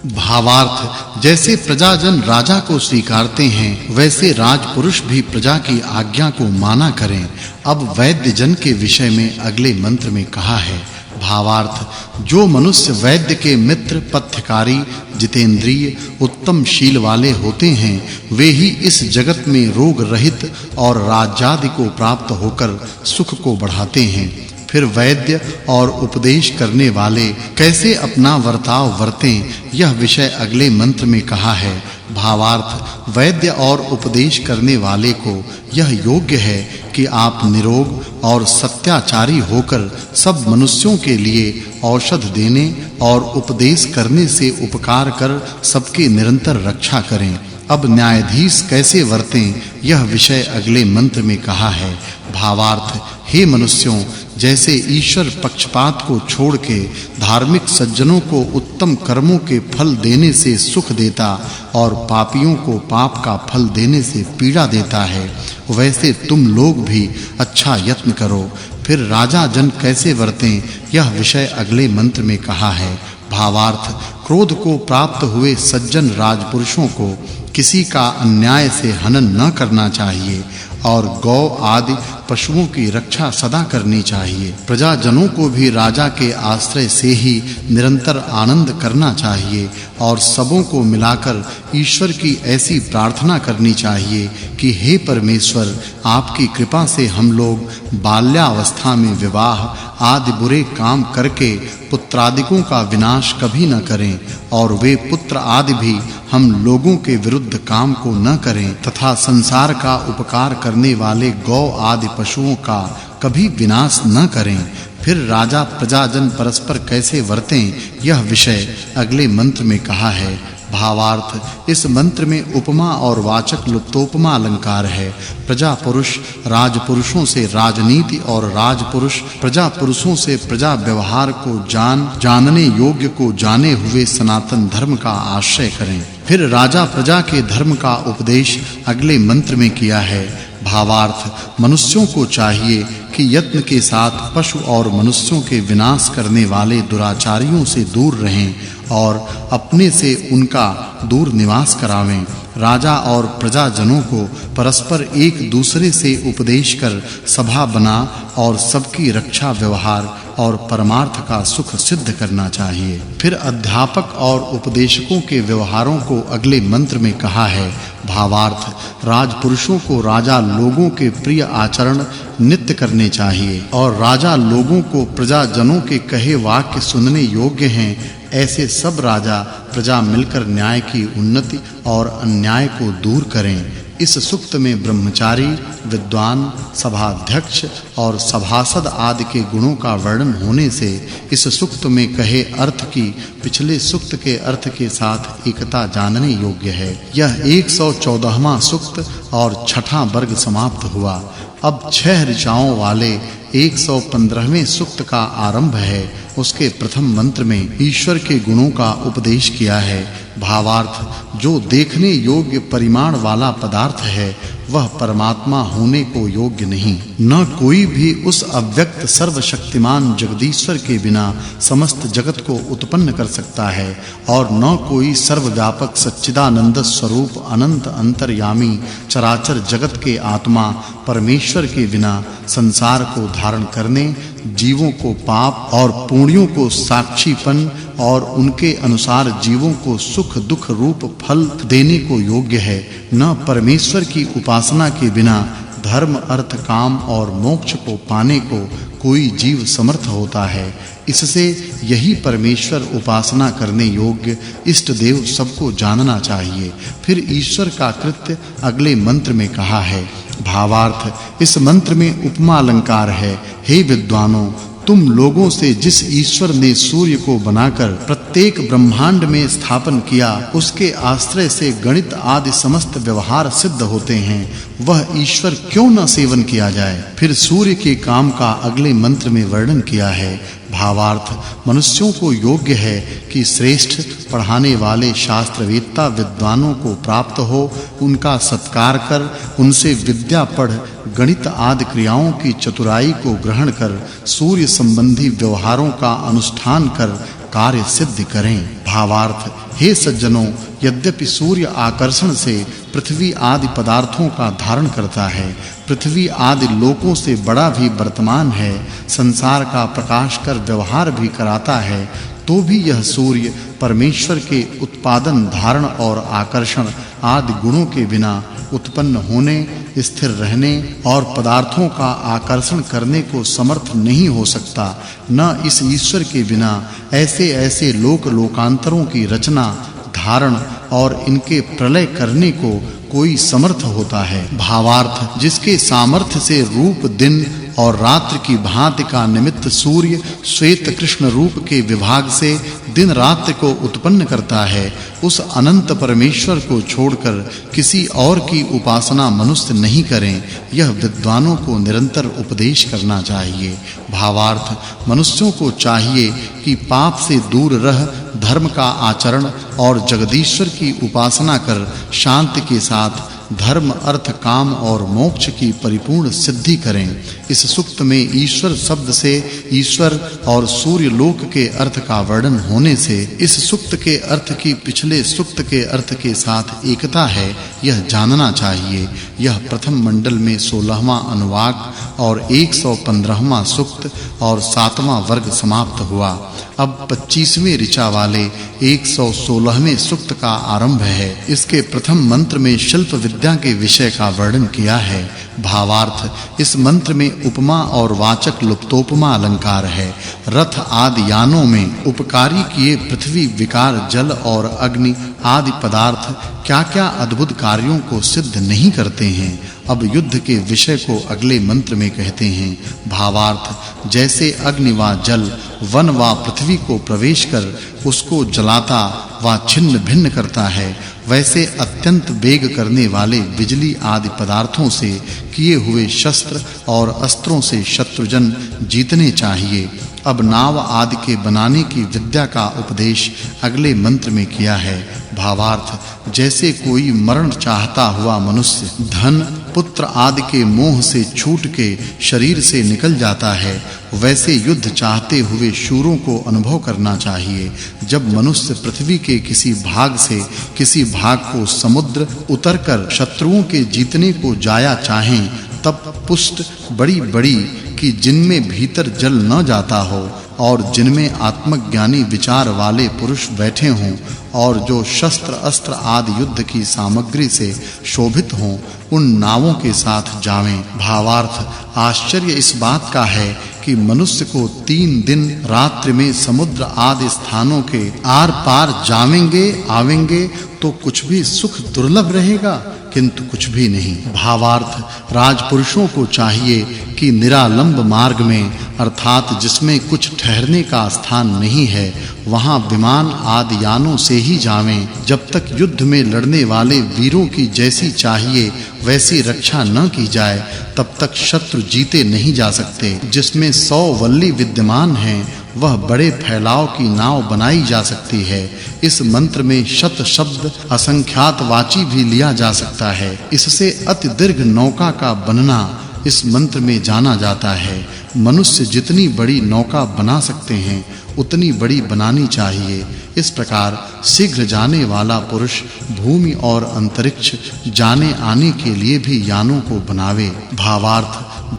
भावार्थ, जैसे प्रजाजन राजा को स्वीकारते हैं, वैसे राजपुरुष भी प्रजा की आज्ञा को माना करें। अब वैद्य जन के विषय में अगले मंत्र में कहा है। भावार्थ, जो मनुष्य वैद्य के मित्र, पथ्यकारी, जितेंद्रिय, उत्तम शील वाले होते हैं, वे ही इस जगत में रोग रहित और राज्यादि को प्राप्त होकर सुख को बढ़ाते हैं। फिर वैद्य और उपदेश करने वाले कैसे अपना वर्ताव वर्तें, यह विषय अगले मंत्र में कहा है। भावार्थ, वैद्य और उपदेश करने वाले को यह योग्य है कि आप निरोग और सत्याचारी होकर सब मनुष्यों के लिए औषध देने और उपदेश करने से उपकार कर सबकी निरंतर रक्षा करें। अब न्यायाधीश कैसे वर्तें, यह विषय अगले मंत्र में कहा है। भावार्थ, हे मनुष्यों, जैसे ईश्वर पक्षपात को छोड़ के धार्मिक सज्जनों को उत्तम कर्मों के फल देने से सुख देता और पापियों को पाप का फल देने से पीड़ा देता है, वैसे तुम लोग भी अच्छा यत्न करो। फिर राजा जन कैसे वर्तें, यह विषय अगले मंत्र में कहा है। भावार्थ, क्रोध को प्राप्त हुए सज्जन राजपुरुषों को किसी का अन्याय से हनन न करना चाहिए और गौ आदि पशुओं की रक्षा सदा करनी चाहिए। प्रजाजनों को भी राजा के आश्रय से ही निरंतर आनंद करना चाहिए और सबों को मिलाकर ईश्वर की ऐसी प्रार्थना करनी चाहिए कि हे परमेश्वर, आपकी कृपा से हम लोग बाल्यावस्था में विवाह आदि बुरे काम करके पुत्रादिकों का विनाश कभी न करें और वे पुत्र आदि भी हम लोगों के विरुद्ध काम को न करें तथा संसार का उपकार करने वाले गौ आदि पशुओं का कभी विनाश न करें। फिर राजा प्रजाजन परस्पर कैसे वर्तें, यह विषय अगले मंत्र में कहा है। भावार्थ, इस मंत्र में उपमा और वाचक् लुप्तोपमा अलंकार है। प्रजा पुरुष राजपुरुषों से राजनीति और राजपुरुष प्रजा पुरुषों से प्रजा व्यवहार को जानने योग्य को जाने हुए सनातन धर्म का आश्रय करें। फिर राजा प्रजा के धर्म का उपदेश अगले मंत्र में किया है। भावार्थ, मनुष्यों को चाहिए कि यत्न के साथ पशु और मनुष्यों के विनाश करने वाले दुराचारियों से दूर रहें और अपने से उनका दूर निवास करावें। राजा और प्रजाजनों को परस्पर एक दूसरे से उपदेश कर सभा बना और सबकी रक्षा व्यवहार और परमार्थ का सुख सिद्ध करना चाहिए। फिर अध्यापक और उपदेशकों के व्यवहारों को अगले मंत्र में कहा है। भावार्थ, राजपुरुषों को राजा लोगों के प्रिय आचरण नित्य करने चाहिए और राजा लोगों को प्रजाजनों के कहे वाक्य सुनने योग्य हैं। ऐसे सब राजा प्रजा मिलकर न्याय की उन्नति और अन्याय को दूर करें। इस सूक्त में ब्रह्मचारी, विद्वान, सभाध्यक्ष और सभासद आदि के गुणों का वर्णन होने से इस सूक्त में कहे अर्थ की पिछले सूक्त के अर्थ के साथ एकता जानने योग्य है। यह 114वां सूक्त और छठा वर्ग समाप्त हुआ। अब 6 ऋचाओं वाले 115वें सूक्त का आरंभ है। उसके प्रथम मंत्र में ईश्वर के गुणों का उपदेश किया है। भावार्थ, जो देखने योग्य परिमाण वाला पदार्थ है वह परमात्मा होने को योग्य नहीं। न कोई भी उस अव्यक्त सर्वशक्तिमान जगदीश्वर के बिना समस्त जगत को उत्पन्न कर सकता है और न कोई सर्वव्यापक सच्चिदानंद स्वरूप अनंत अंतर्यामी चराचर जगत के आत्मा परमेश्वर के बिना संसार को धारण करने, जीवों को पाप और पुण्यों को साक्षीपन और उनके अनुसार जीवों को सुख दुख रूप फल देने को योग्य है। न परमेश्वर की उपासना के बिना धर्म अर्थ काम और मोक्ष को पाने को कोई जीव समर्थ होता है। इससे यही परमेश्वर उपासना करने योग्य इष्ट देव सबको जानना चाहिए। फिर ईश्वर का कृत्य अगले मंत्र में कहा है। भावार्थ, इस मंत्र में उपमा अलंकार है। हे विद्वानों, तुम लोगों से जिस ईश्वर ने सूर्य को बनाकर प्रत्येक ब्रह्मांड में स्थापन किया, उसके आश्रय से गणित आदि समस्त व्यवहार सिद्ध होते हैं, वह ईश्वर क्यों न सेवन किया जाए। फिर सूर्य के काम का अगले मंत्र में वर्णन किया है। भावार्थ, मनुष्यों को योग्य है कि श्रेष्ठ पढ़ाने वाले शास्त्रवेत्ता विद्वानों को प्राप्त हो, उनका सत्कार कर उनसे विद्या पढ़ गणित आदि क्रियाओं की चतुराई को ग्रहण कर सूर्य संबंधी व्यवहारों का अनुष्ठान कर कार्य सिद्ध करें। भावार्थ, हे सज्जनों, यद्यपि सूर्य आकर्षण से पृथ्वी आदि पदार्थों का धारण करता है, पृथ्वी आदि लोकों से बड़ा भी वर्तमान है, संसार का प्रकाश कर व्यवहार भी कराता है, तो भी यह सूर्य परमेश्वर के उत्पादन, धारण और आकर्षण आदि गुणों के बिना उत्पन्न होने, स्थिर रहने और पदार्थों का आकर्षण करने को समर्थ नहीं हो सकता। न इस ईश्वर के बिना ऐसे लोक लोकांतरों की रचना, धारण और इनके प्रलय करने को कोई समर्थ होता है। भावार्थ, जिसके सामर्थ्य से रूप दिन और रात्रि की भांति का निमित्त सूर्य श्वेत कृष्ण रूप के विभाग से दिन रात्रि को उत्पन्न करता है, उस अनंत परमेश्वर को छोड़कर किसी और की उपासना मनुष्य नहीं करें, यह विद्वानों को निरंतर उपदेश करना चाहिए। भावार्थ, मनुष्यों को चाहिए कि पाप से दूर रह धर्म का आचरण और जगदीश्वर की उपासना कर शांति के साथ धर्म, अर्थ, काम और मोक्ष की परिपूर्ण सिद्धि करें। इस सूक्त में ईश्वर शब्द से ईश्वर और सूर्य लोक के अर्थ का वर्णन होने से इस सूक्त के अर्थ की पिछले सूक्त के अर्थ के साथ एकता है, यह जानना चाहिए। यह प्रथम मंडल में 16वां अनुवाक और 115वां सूक्त और 7वां वर्ग समाप्त हुआ। अब 25वें ऋचा वाले 116वें सूक्त का आरंभ है। इसके प्रथम मंत्र में शिल्प विद्या के विषय का वर्णन किया है। भावार्थ, इस मंत्र में उपमा और वाचक् लुप्तोपमा अलंकार है। रथ आदि यानों में उपकारी किए पृथ्वी, विकार, जल और अग्नि आदि पदार्थ क्या-क्या अद्भुत कार्यों को सिद्ध नहीं करते हैं। अब युद्ध के विषय को अगले मंत्र में कहते हैं। भावार्थ, जैसे अग्नि व जल वन व पृथ्वी को प्रवेश कर उसको जलाता व छिन्न भिन्न करता है, वैसे अत्यंत वेग करने वाले बिजली आदि पदार्थों से किए हुए शस्त्र और अस्त्रों से शत्रुजन जीतने चाहिए। अब नाव आदि के बनाने की विद्या का उपदेश अगले मंत्र में किया है। भावार्थ, जैसे कोई मरण चाहता हुआ मनुष्य धन, पुत्र आदि के मोह से छूट के शरीर से निकल जाता है, वैसे युद्ध चाहते हुए शूरों को अनुभव करना चाहिए। जब मनुष्य पृथ्वी के किसी भाग से किसी भाग को समुद्र उतरकर शत्रुओं के जीतने को जाया चाहें, तब पुष्ट बड़ी-बड़ी कि जिनमें भीतर जल न जाता हो और जिनमें आत्मज्ञानी विचार वाले पुरुष बैठे हों और जो शस्त्र, अस्त्र आदि युद्ध की सामग्री से शोभित हों, उन नावों के साथ जावें। भावार्थ, आश्चर्य इस बात का है कि मनुष्य को 3 दिन रात्रि में समुद्र आदि स्थानों के आर पार जावेंगे आवेंगे तो कुछ भी सुख दुर्लभ रहेगा, किंतु कुछ भी नहीं। भावार्थ, राजपुरुषों को चाहिए कि निरालंब मार्ग में, अर्थात जिसमें कुछ ठहरने का स्थान नहीं है, वहां विमान आदि यानों से ही जावें। जब तक युद्ध में लड़ने वाले वीरों की जैसी चाहिए वैसी रक्षा न की जाए, तब तक शत्रु जीते नहीं जा सकते। जिसमें 100 वल्ली विद्यमान हैं, वह बड़े फैलाव की नाव बनाई जा सकती है। इस मंत्र में शत शब्द असंख्यात वाची भी लिया जा सकता है। इससे अति दीर्घ नौका का बनना इस मंत्र में जाना जाता है। मनुष्य जितनी बड़ी नौका बना सकते हैं, उतनी बड़ी बनानी चाहिए। इस प्रकार शीघ्र जाने वाला पुरुष भूमि और अंतरिक्ष जाने आने के लिए भी यानों को बनावे। भावार्थ,